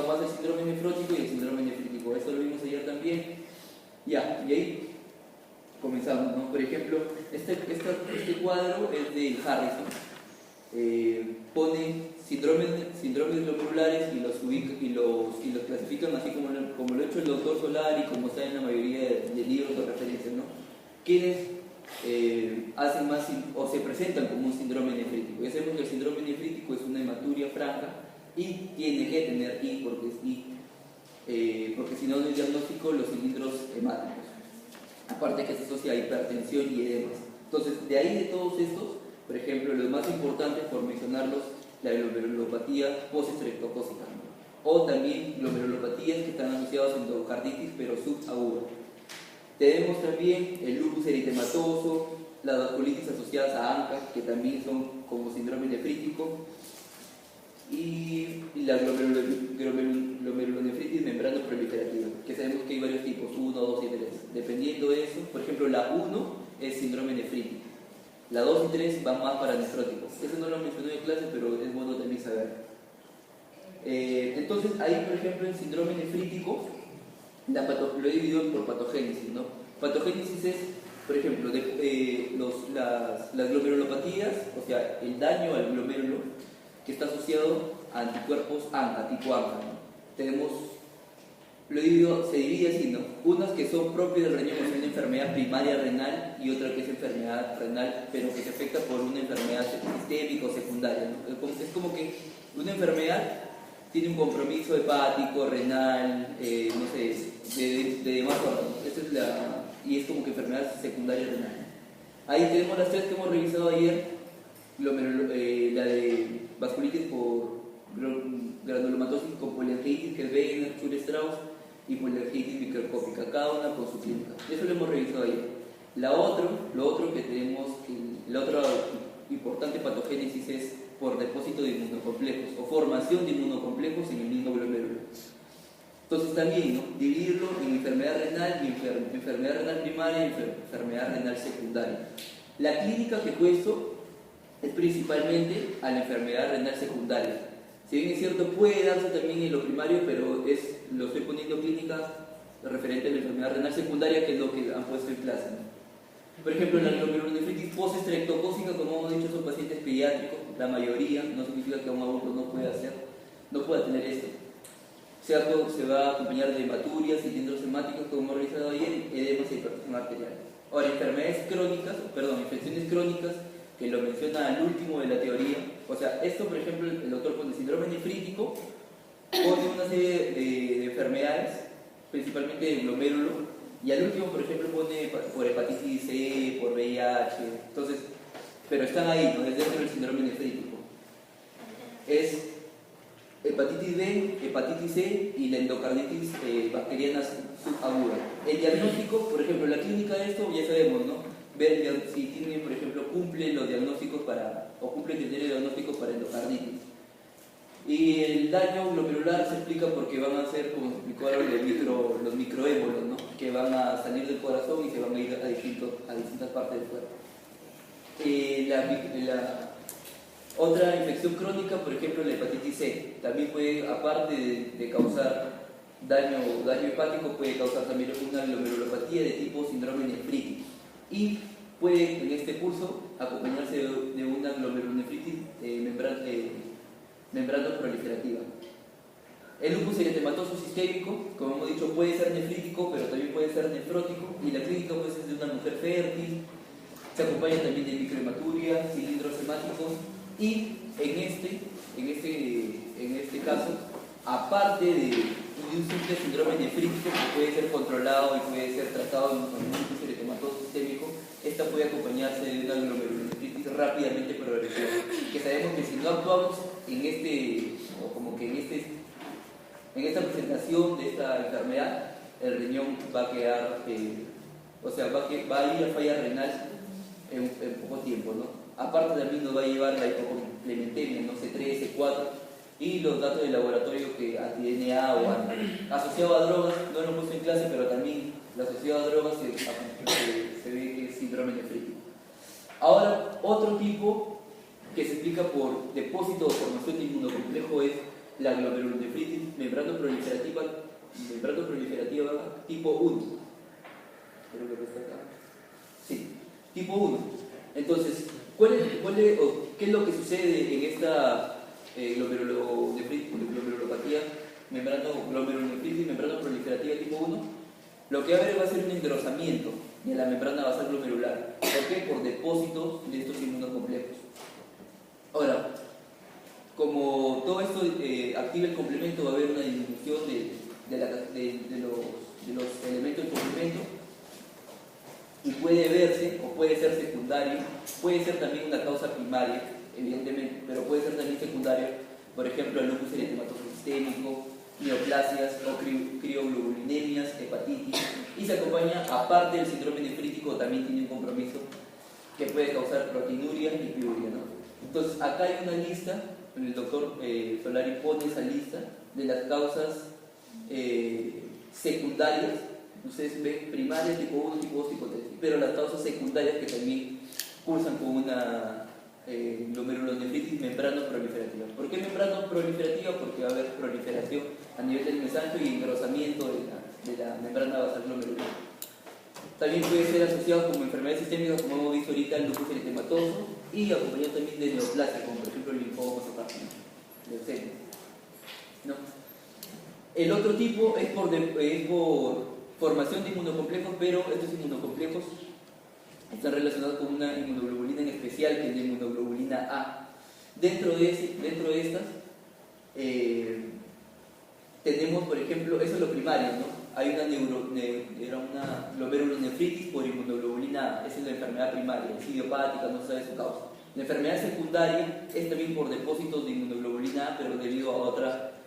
más el síndrome nefrótico y el síndrome nefrítico. Esto lo vimos ayer también. Ya, y ahí comenzamos, ¿no? Por ejemplo, este cuadro es de Harrison. Pone síndromes glomerulares y los clasifican así como lo ha hecho el doctor Solar y como está en la mayoría de libros de referencia, ¿no? Quienes hacen más o se presentan como un síndrome nefrítico. Ya sabemos que el síndrome nefrítico es una hematuria franca y tiene que tener I porque si no es diagnóstico los cilindros hemáticos. Aparte que se asocia a hipertensión y edemas. Entonces, de ahí de todos estos, por ejemplo, los más importantes, por mencionarlos, la glomerulopatía postestreptocócica, ¿no? O también glomerulopatías que están asociadas a endocarditis pero subaguda. Tenemos también el lupus eritematoso, las vasculitis asociadas a ANCA, que también son como síndrome nefrítico, y la glomerulonefritis membrana proliferativa, que sabemos que hay varios tipos, 1, 2 y 3. Dependiendo de eso, por ejemplo, la 1 es síndrome nefrítico, la 2 y 3 van más para nefróticos. Eso no lo mencioné en clase, pero es bueno también saber. Entonces, ahí, por ejemplo, el síndrome nefrítico, lo he dividido por patogénesis, ¿no? Patogénesis es, por ejemplo, las glomerulopatías, o sea, el daño al glomérulo que está asociado a anticuerpos ANCA, tipo ANCA, ¿no? Tenemos, se divide así, ¿no? Unas que son propias del riñón, es una enfermedad primaria renal, y otra que es enfermedad renal, pero que se afecta por una enfermedad sistémica o secundaria, ¿no? Es como que una enfermedad tiene un compromiso hepático, renal, no sé, de demás órganos. Y es como que enfermedad secundaria renal. Ahí tenemos las tres que hemos revisado ayer, la de vasculitis por granulomatosis con poliangiitis, que es Wegener, Schur-Strauss, y poliangiitis microscópica, cada una con su clínica. Eso lo hemos revisado ayer. Lo otro que tenemos, la otra importante patogénesis es por depósito de inmunocomplejos o formación de inmunocomplejos en el mismo glomérulo. Entonces también, ¿no? Dividirlo en enfermedad renal y enfermedad renal primaria y enfermedad renal secundaria. La clínica que he puesto es principalmente a la enfermedad renal secundaria. Si bien es cierto, puede darse también en lo primario, pero lo estoy poniendo clínica referente a la enfermedad renal secundaria, que es lo que han puesto en clase, ¿no? Por ejemplo, la glomerulonefritis postestreptocócica, como hemos dicho, son pacientes pediátricos, la mayoría, no significa que un adulto no pueda tener esto. Se va a acompañar de hematurias, cilindros hemáticos, como hemos revisado ayer, edemas y hipertensión arterial. Ahora, infecciones crónicas, que lo menciona al último de la teoría. O sea, esto, por ejemplo, el doctor pone síndrome nefrítico, pone una serie de enfermedades, principalmente del glomérulo, y al último, por ejemplo, pone por hepatitis C, por VIH. Entonces, pero están ahí, ¿no? Es dentro del síndrome nefrítico. Es hepatitis B, hepatitis C y la endocarditis bacteriana subaguda. El diagnóstico, por ejemplo, la clínica de esto ya sabemos, ¿no? Ver si tiene, por ejemplo, cumple los diagnósticos cumple el criterio diagnóstico para endocarditis. Y el daño glomerular se explica porque van a ser, como se explicó ahora, los microébolos, ¿no? Que van a salir del corazón y se van a ir a distintas partes del cuerpo. La otra infección crónica, por ejemplo, la hepatitis C, también puede, aparte de causar daño hepático, puede causar también una glomerulopatía de tipo síndrome nefrítico. Y puede, en este curso, acompañarse de una glomerulonefritis membrana proliferativa. El lupus eritematoso sistémico, como hemos dicho, puede ser nefrítico, pero también puede ser nefrótico, y la clínica pues, es de una mujer fértil. Se acompaña también de microhematuria, cilindros hemáticos, y en este caso, aparte de un simple síndrome nefrítico que puede ser controlado y puede ser tratado en un lupus eritematoso sistémico, esta puede acompañarse de una glomerulonefritis rápidamente progresiva, que sabemos que si no actuamos en esta presentación de esta enfermedad, el riñón va a quedar, va a ir a falla renal en poco tiempo, ¿no? Aparte también nos va a llevar la hipocomplementemia, ¿no? C3, C4, y los datos de laboratorio que anti-DNA o asociado a drogas, no lo he puesto en clase, pero también la asociado a drogas se ve que es síndrome nefrítico. Ahora, otro tipo que se explica por depósito o formación de inmunocomplejo es la glomerulonefritis membranoproliferativa tipo 1. Creo que está acá. Sí, tipo 1. Entonces, ¿qué es lo que sucede en esta glomerulopatía glomerulonefritis membranoproliferativa tipo 1? Lo que va a haber va a ser un engrosamiento de la membrana basal glomerular. ¿Por qué? Por depósitos de estos inmunocomplejos. Ahora, como todo esto activa el complemento, va a haber una disminución de los elementos del complemento y puede verse o puede ser secundario, puede ser también una causa primaria, evidentemente, pero puede ser también secundario, por ejemplo, el lupus eritematoso sistémico, neoplasias o crioglobulinemias, hepatitis, y se acompaña, aparte del síndrome nefrítico, también tiene un compromiso que puede causar proteinuria y piuria, ¿no? Entonces, acá hay una lista, el doctor Solari pone esa lista de las causas secundarias. Ustedes ven primarias, tipo 1, tipo 2, tipo 3, pero las causas secundarias que también cursan con una glomerulonefritis membranoproliferativa. ¿Por qué membranoproliferativa? Porque va a haber proliferación a nivel del mesangio y engrosamiento de la membrana basal glomerular. También puede ser asociado como enfermedades sistémicas, como hemos visto ahorita, el lupus eritematoso, y acompañado también de neoplasia, como por ejemplo el linfoma masocárcico, leucemia, ¿no? El otro tipo es por formación de inmunocomplejos, pero estos inmunocomplejos están relacionados con una inmunoglobulina en especial, que es la inmunoglobulina A. Dentro de estas tenemos, por ejemplo, eso es lo primario, ¿no? Hay una glomerulonefritis por inmunoglobulina A, esa es la enfermedad primaria, es idiopática, no se sabe su causa. La enfermedad secundaria es también por depósitos de inmunoglobulina A, pero debido a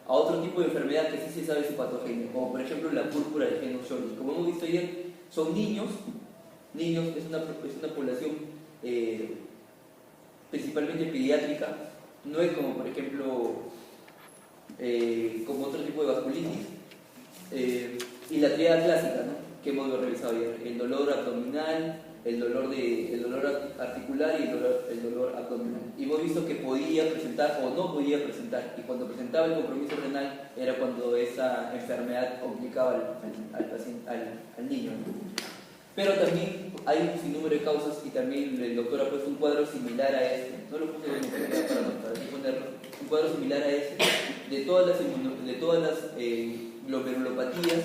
otro tipo de enfermedad que sí se sabe su patogenia, como por ejemplo la púrpura de Henoch-Schönlein. Como hemos visto ayer, son niños, es una población principalmente pediátrica, no es como por ejemplo como otro tipo de vasculitis, y la triada clásica, ¿no?, que hemos revisado ayer: el dolor abdominal, el dolor articular y el dolor abdominal. Y hemos visto que podía presentar o no podía presentar, y cuando presentaba el compromiso renal era cuando esa enfermedad complicaba al paciente, al niño, ¿no? Pero también hay un sinnúmero de causas, y también el doctor ha puesto un cuadro similar a este, no lo puse para ponerlo, un cuadro similar a este, de todas las glomerulopatías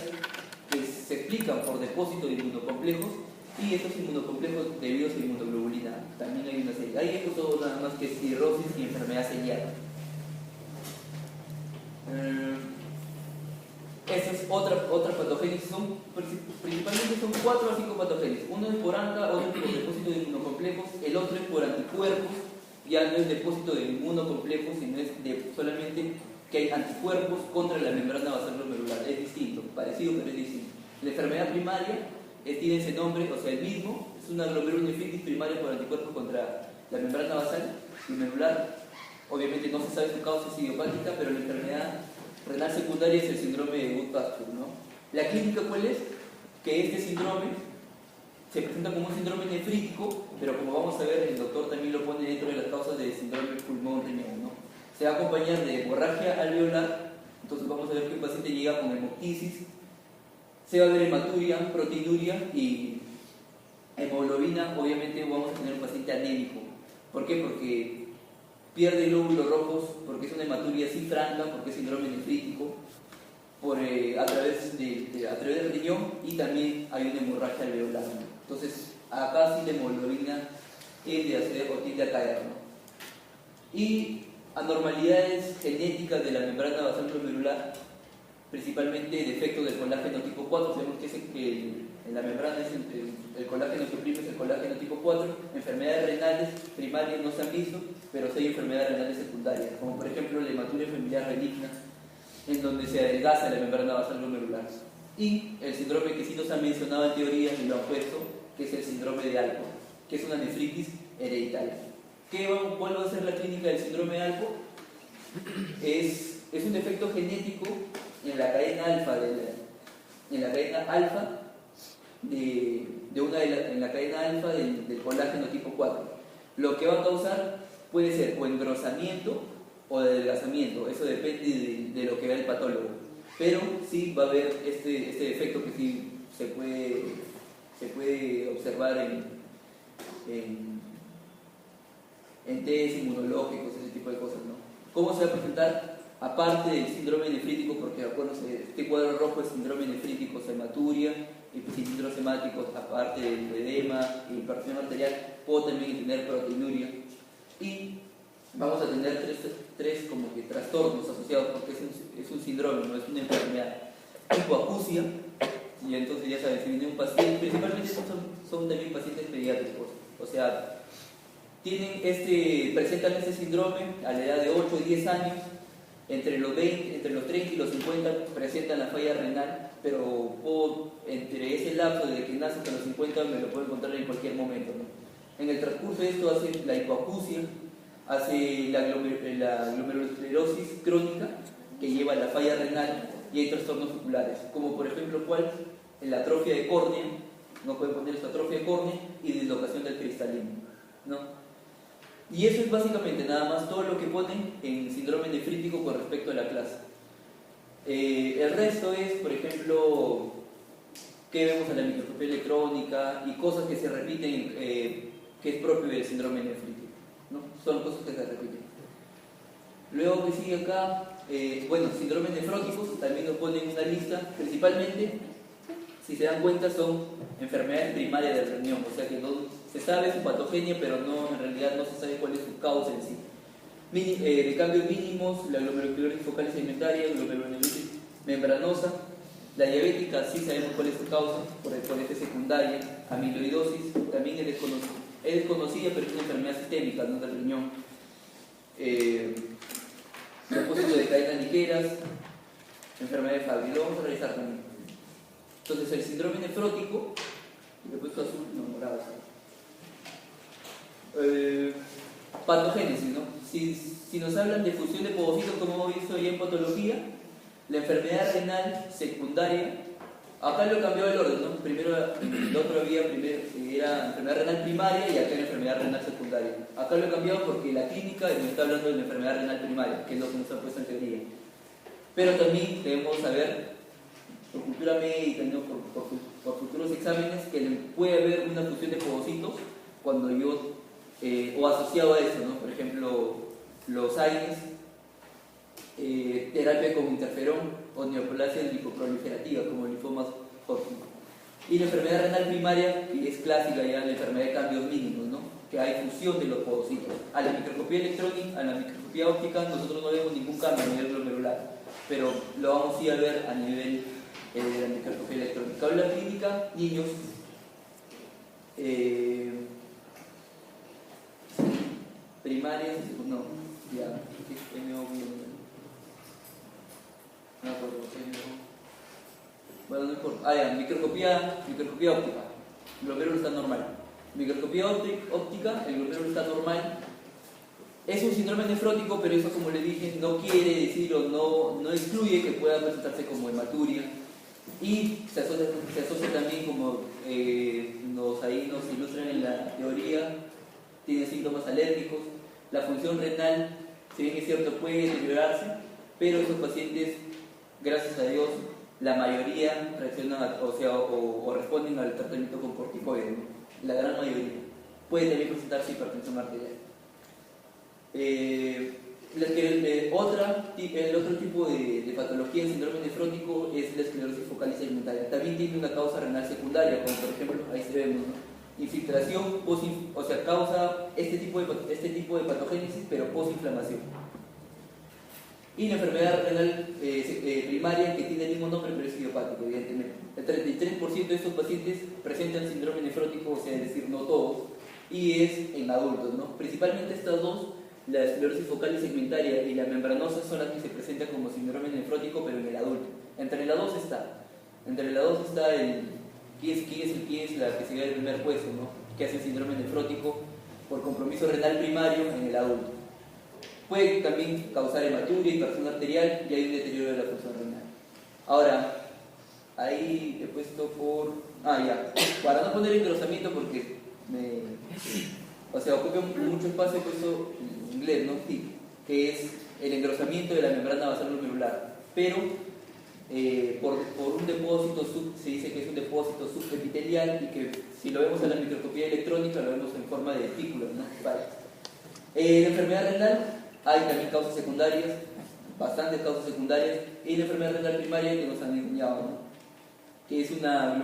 que se explican por depósito de inmunocomplejos, y estos inmunocomplejos debidos a inmunoglobulina. También hay una serie. Ahí he puesto nada más que cirrosis y enfermedad celíaca. Esa es otra patogénesis. Principalmente son 4 a 5 patogénesis. Uno es por ANCA, otro es por depósito de inmunocomplejos, el otro es por anticuerpos. Ya no es depósito de inmunocomplejos, sino es solamente que hay anticuerpos contra la membrana basal glomerular. Es distinto, parecido pero es distinto. La enfermedad primaria tiene ese nombre, o sea, el mismo, es una glomerulonefritis primaria por anticuerpos contra la membrana basal glomerular. Obviamente no se sabe su causa, es idiopática, pero la enfermedad renal secundaria es el síndrome de Wood-Pasture, ¿no? La clínica, ¿cuál es? Que este síndrome se presenta como un síndrome nefrítico, pero como vamos a ver, el doctor también lo pone dentro de las causas del síndrome pulmón-riñón, ¿no? Se va a acompañar de hemorragia alveolar. Entonces vamos a ver que el paciente llega con hemoptisis, se va a ver hematuria, proteinuria y hemoglobina. Obviamente vamos a tener un paciente anémico. ¿Por qué? Porque pierde glóbulos rojos, porque es una hematuria así franca, porque es síndrome nefrítico, a través del riñón, y también hay una hemorragia alveolar, ¿no? Entonces acá sí la hemoglobina tiende a caer, ¿no? Y anormalidades genéticas de la membrana basal glomerular, principalmente defectos del colágeno tipo 4. Sabemos que en la membrana el colágeno que oprime es el colágeno tipo 4. Enfermedades renales primarias no se han visto, pero sí hay enfermedades renales secundarias, como por ejemplo la hematuria familiar religna, en donde se adelgaza la membrana basal glomerular. Y el síndrome que sí nos han mencionado en teoría y lo han puesto, que es el síndrome de Alport, que es una nefritis hereditaria. ¿Cuál va a ser la clínica del síndrome de Alport? Es un defecto genético en la cadena alfa del colágeno tipo 4. Lo que va a causar puede ser o engrosamiento o de adelgazamiento, eso depende de lo que vea el patólogo, pero sí va a haber este efecto que sí se puede observar en test inmunológicos, ese tipo de cosas, ¿no? ¿Cómo se va a presentar? Aparte del síndrome nefrítico, porque acuérdense, este cuadro rojo es síndrome nefrítico, hematuria, y pues cilindros hemáticos, aparte del edema y hipertensión arterial, puedo también tener proteinuria. Y vamos a tener tres como que trastornos asociados, porque es un síndrome, no es una enfermedad. Hipoacusia, y entonces ya saben, si viene un paciente, principalmente son también pacientes pediátricos, o sea, presentan este síndrome a la edad de 8 o 10 años, entre los 30 y los 50 presentan la falla renal, pero entre ese lapso desde que nace hasta los 50 me lo puedo encontrar en cualquier momento, ¿no? En el transcurso de esto hace la hipoacusia, hace la glomerulosclerosis crónica, que lleva a la falla renal, y hay trastornos oculares, como por ejemplo, la atrofia de córnea, no pueden poner esta atrofia de córnea, y dislocación del cristalino, ¿no? Y eso es básicamente nada más todo lo que ponen en síndrome nefrítico con respecto a la clase. El resto es, por ejemplo, que vemos en la microscopía electrónica y cosas que se repiten, que es propio del síndrome nefrítico, ¿no? Son cosas que se repiten. Luego que sigue acá, síndrome nefróticos, también nos ponen una lista, principalmente, si se dan cuenta, son enfermedades primarias del riñón, o sea que no se sabe su patogenia, pero en realidad no se sabe cuál es su causa en sí. De cambios mínimos, la glomerulosclerosis focal segmentaria, glomerulonefritis membranosa. La diabética sí sabemos cuál es su causa, por F secundaria. Amiloidosis también es desconocida, pero es una enfermedad sistémica, no del riñón. Depósito de cadenas ligeras, enfermedad de Fabry. Lo vamos a revisar también. Entonces, el síndrome nefrótico, le he puesto azul, no, morado. Patogénesis, ¿no? Si nos hablan de fusión de povocitos, como hemos visto ya en patología, la enfermedad renal secundaria, acá lo cambió el orden, ¿no? Primero, el otro era enfermedad renal primaria y acá era enfermedad renal secundaria. Acá lo he cambiado porque la clínica nos está hablando de la enfermedad renal primaria, que es lo que nos han puesto en teoría. Pero también debemos saber, por cultura médica, ¿no? por futuros exámenes, que puede haber una fusión de povocitos cuando o asociado a eso, ¿no? Por ejemplo, los AINES, terapia con interferón o neoplasia lipoproliferativa, como linfomas Hodgkin. Y la enfermedad renal primaria, que es clásica ya, la enfermedad de cambios mínimos, ¿no? Que hay fusión de los povocitos. A la microscopía electrónica, a la microscopía óptica, nosotros no vemos ningún cambio a nivel glomerular, pero lo vamos a ver a nivel de la microscopía electrónica. En la clínica, niños, primarias, no, ya, no acuerdo, bueno, no importa. Microscopía óptica, el glomérulo está normal. Microscopía óptica, el glomérulo está normal. Es un síndrome nefrótico, pero eso, como le dije, no quiere decir o no excluye que pueda presentarse como hematuria. Y se asocia también, como nos ilustran en la teoría, tiene síntomas alérgicos. La función renal, si bien es cierto, puede deteriorarse, pero esos pacientes, gracias a Dios, la mayoría reaccionan, o responden al tratamiento con corticoides, ¿no? La gran mayoría. Puede también presentarse hipertensión arterial. El otro tipo de patología en síndrome nefrótico es la esclerosis focal segmentaria. También tiene una causa renal secundaria, como por ejemplo, ahí se vemos, ¿no? Infiltración, causa este tipo de patogénesis, pero posinflamación. Y la enfermedad renal primaria, que tiene el mismo nombre, pero es idiopático, evidentemente. El 33% de estos pacientes presentan síndrome nefrótico, es decir, no todos, y es en adultos, ¿no? Principalmente estas dos, la esclerosis focal segmentaria y la membranosa, son las que se presentan como síndrome nefrótico, pero en el adulto. Entre las dos está ¿quién es la que se ve el primer puesto, ¿no? Que hace síndrome nefrótico por compromiso renal primario en el adulto. Puede también causar hematuria, hipertensión arterial y hay un deterioro de la función renal. Ahora, ahí he puesto para no poner engrosamiento porque ocupa mucho espacio, he puesto en inglés, ¿no? TIC, que es el engrosamiento de la membrana basal glomerular, pero por un depósito, se dice que es un depósito subepitelial y que si lo vemos en la microscopía electrónica lo vemos en forma de vesículas, ¿no? Vale. La enfermedad renal, hay también causas secundarias, bastantes causas secundarias, y la enfermedad renal primaria que nos han enseñado, ¿no? Que es una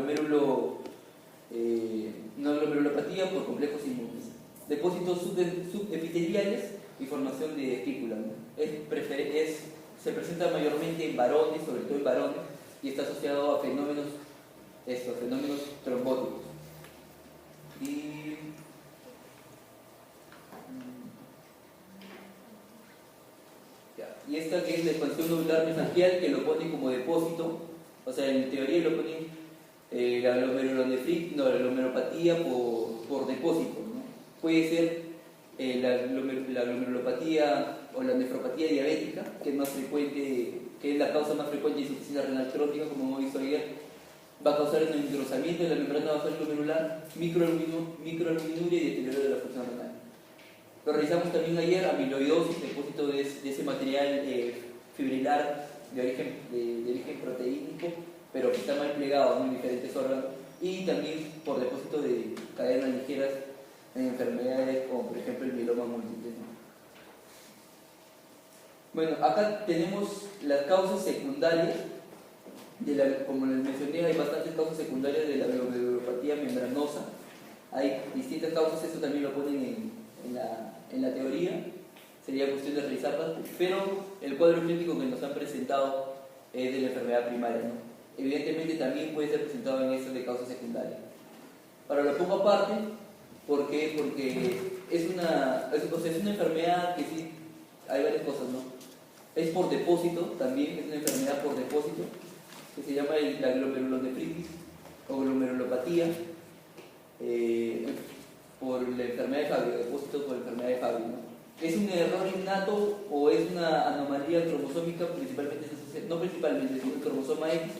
glomerulopatía por complejos inmunes, depósitos subepiteliales y formación de vesículas, ¿no? Se presenta mayormente en varones, sobre todo en varones, y está asociado a fenómenos trombóticos. Y esta que es la expansión nodular mesangial, que lo pone como depósito, o sea, en teoría lo ponen la glomerulopatía por depósito, ¿no? Puede ser la glomerulopatía o la nefropatía diabética, que es más frecuente, que es la causa más frecuente de insuficiencia renal crónica, como hemos visto ayer. Va a causar un engrosamiento de la membrana basal glomerular, microalbuminuria y deterioro de la función renal. Lo realizamos también ayer, amiloidosis, depósito de ese material fibrilar de origen proteínico, pero que está mal plegado en diferentes órganos, y también por depósito de cadenas ligeras en enfermedades como por ejemplo el mieloma múltiple, ¿no? Bueno, acá tenemos las causas secundarias, como les mencioné, hay bastantes causas secundarias de la glomerulopatía membranosa. Hay distintas causas, esto también lo ponen en la teoría, sería cuestión de revisarlas, pero el cuadro clínico que nos han presentado es de la enfermedad primaria, ¿no? Evidentemente también puede ser presentado en esto de causas secundarias. Ahora lo pongo aparte, ¿por qué? Porque es una enfermedad que sí, hay varias cosas, ¿no? Es por depósito, también es una enfermedad por depósito, que se llama la glomerulonefritis o glomerulopatía, por la enfermedad de Fabry, depósito por la enfermedad de Fabry, ¿no? ¿Es un error innato o es una anomalía cromosómica? No principalmente, es un cromosoma X,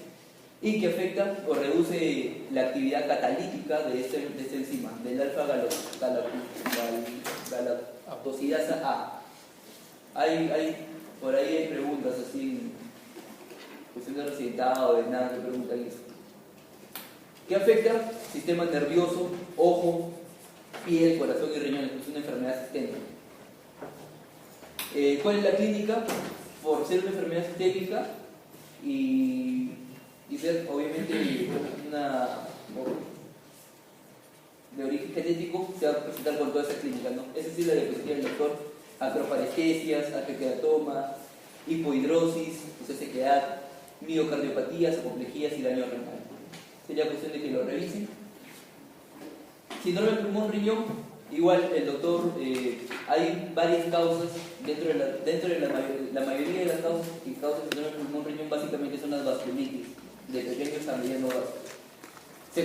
y que afecta o reduce la actividad catalítica de esta enzima, del alfa-galactosidasa A. Por ahí hay preguntas así, en cuestión de residentado, de nada, que preguntan eso. ¿Qué afecta? Sistema nervioso, ojo, piel, corazón y riñones. Es una enfermedad sistémica. ¿Cuál es la clínica? Por ser una enfermedad sistémica y ser obviamente de origen genético, se va a presentar con toda esa clínica, ¿no? Es decir, la diapositiva del doctor: acroparestesias, arqueoqueratomas, hipohidrosis, sequedad, miocardiopatías, apoplejías y daño renal. Sería cuestión de que lo revisen. Síndrome pulmón-riñón, igual el doctor, hay varias causas dentro de la mayoría de las causas que causan síndrome pulmón-riñón básicamente son las vasculitis, de pequeños a mediano vaso. Se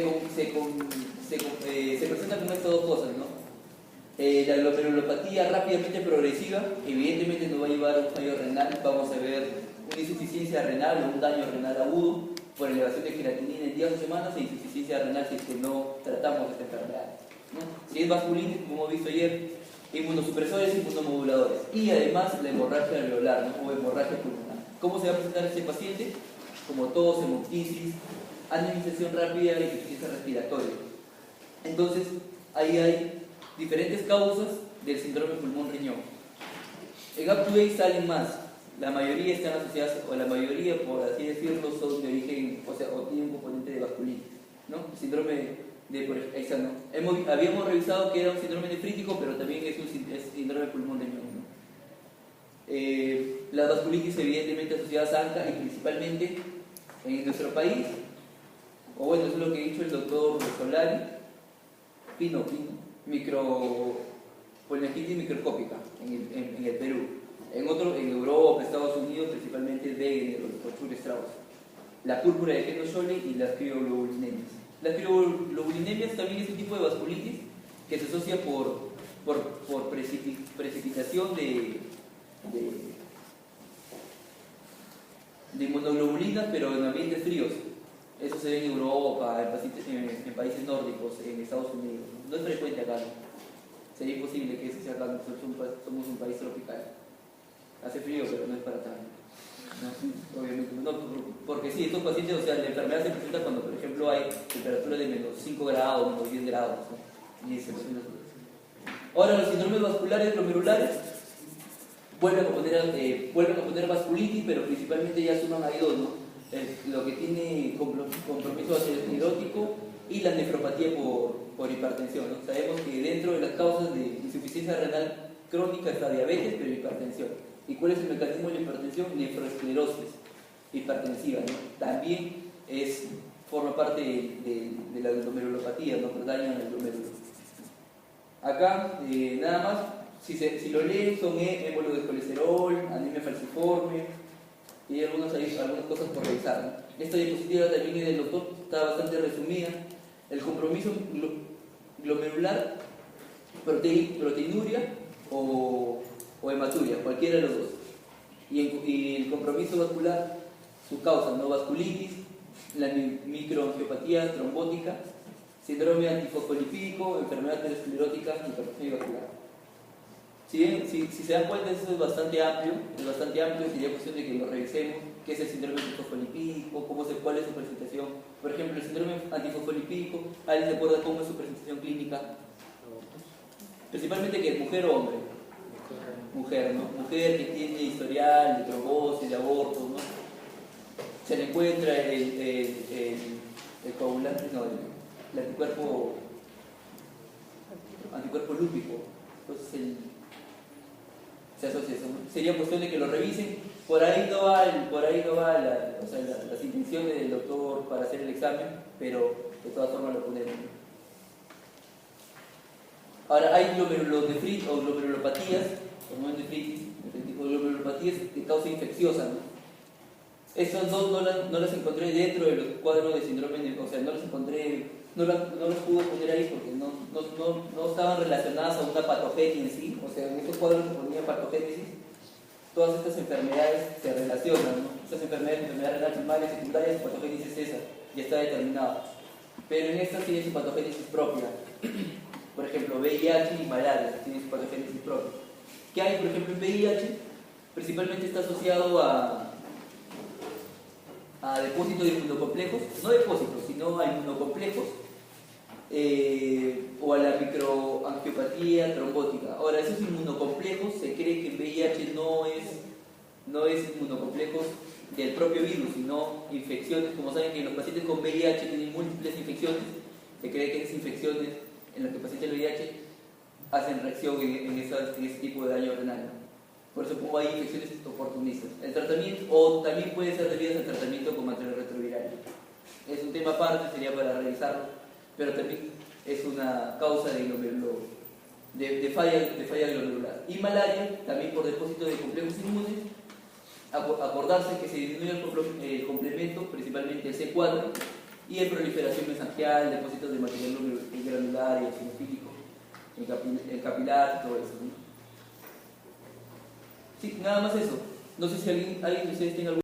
presenta con estas dos cosas, ¿no? La glomerulopatía rápidamente progresiva, evidentemente nos va a llevar a un fallo renal. Vamos a ver una insuficiencia renal o un daño renal agudo por elevación de creatinina en días o semanas, e insuficiencia renal si es que no tratamos esta enfermedad, ¿no? Si es vasculitis, como hemos visto ayer, inmunosupresores, inmunomoduladores, y además la hemorragia alveolar, ¿no? O hemorragia pulmonar. ¿Cómo se va a presentar este paciente? Como tos, hemoptisis, anemonización rápida y insuficiencia respiratoria. Entonces, ahí hay diferentes causas del síndrome pulmón-riñón. En UpToDate salen más. La mayoría están asociadas, o la mayoría, por así decirlo, son de origen, o tienen un componente de vasculitis, ¿no? Síndrome habíamos revisado que era un síndrome nefrítico, pero también es síndrome pulmón-riñón, ¿no? Las vasculitis evidentemente asociadas a ANCA, y principalmente en nuestro país, o bueno, eso es lo que ha dicho el doctor Solari, poliangitis microscópica en el Perú. En Europa, Estados Unidos, principalmente Wegener o Schur-Strauss. La púrpura de Heno-Schöle y las crioglobulinemias. Las crioglobulinemias también es un tipo de vasculitis que se asocia por precipitación de inmunoglobulinas, pero en ambientes fríos. Eso se ve en Europa, en países nórdicos, en Estados Unidos. No es frecuente acá, ¿no? Sería imposible que eso sea acá, nosotros somos un país tropical. Hace frío, pero no es para tanto. ¿No? Obviamente, no, porque sí, estos pacientes, o sea, la enfermedad se presenta cuando, por ejemplo, hay temperatura de menos 5 grados, menos 10 grados, ¿no? Y ahora, los síndromes vasculares glomerulares vuelven a poner vasculitis, pero principalmente ya suman ahí dos, ¿no? Lo que tiene compromiso aterosclerótico y la nefropatía por hipertensión, ¿no? Sabemos que dentro de las causas de insuficiencia renal crónica está diabetes, pero hipertensión. ¿Y cuál es el mecanismo de la hipertensión? Nefroesclerosis hipertensiva, ¿no? También forma parte de la glomerulopatía, ¿no? Que dañan el glomérulo. Acá, nada más, si lo leen, son émbolo de colesterol, anemia falciforme, y hay algunas cosas por revisar, ¿no? Esta diapositiva también es del doctor, está bastante resumida. El compromiso glomerular, proteinuria o hematuria, cualquiera de los dos. Y el compromiso vascular, su causa, ¿no? Vasculitis, la microangiopatía trombótica, síndrome antifosfolipídico, enfermedad aterosclerótica, hipertensión vascular. Si se dan cuenta, eso es bastante amplio, sería cuestión de que lo revisemos, qué es el síndrome antifosfolipídico, cuál es su presentación. Por ejemplo, el síndrome antifosfolipídico, ¿alguien se acuerda cómo es su presentación clínica? Principalmente que mujer o hombre. Mujer, ¿no? Mujer que tiene historial de trombosis, de aborto, ¿no? Se le encuentra el coagulante, no, el anticuerpo lúpico. Entonces se asocia eso, ¿no? Sería cuestión de que lo revisen. Por ahí no va las intenciones del doctor para hacer el examen, pero de todas formas lo ponemos. Ahora, hay glomerulonefritis o glomerulopatías, o glomerulopatías de causa infecciosa, ¿no? Estas dos no las encontré dentro de los cuadros de síndrome, o sea, no las pude poner ahí porque no estaban relacionadas a una patogenia en sí, o sea, en estos cuadros se ponía patogénesis. Todas estas enfermedades se relacionan, ¿no? Estas enfermedades renal primarias, secundarias, su patogénesis es esa, ya está determinada. Pero en estas tiene su patogénesis propia. Por ejemplo, VIH y malaria tienen su patogénesis propia. ¿Qué hay, por ejemplo, en VIH? Principalmente está asociado a depósitos de inmunocomplejos, no depósitos, sino a inmunocomplejos, o a la microangiopatía trombótica. Ahora, esos inmunocomplejos, se cree que el VIH no es inmunocomplejos del propio virus, sino infecciones. Como saben que los pacientes con VIH tienen múltiples infecciones, se cree que esas infecciones en las que el paciente del VIH hacen reacción en ese tipo de daño renal. Por eso pongo ahí infecciones oportunistas. El tratamiento, o también puede ser debido al tratamiento con antirretrovirales. Es un tema aparte, sería para revisarlo, pero también es una causa de falla glomerular. Y malaria, también por depósito de complejos inmunes. Acordarse que se disminuye el complemento, principalmente el C4, y en proliferación mesangial, depósitos de material granular y eosinofílico, el capilar y todo eso, ¿no? Sí, nada más eso. No sé si alguien de ustedes tenga algún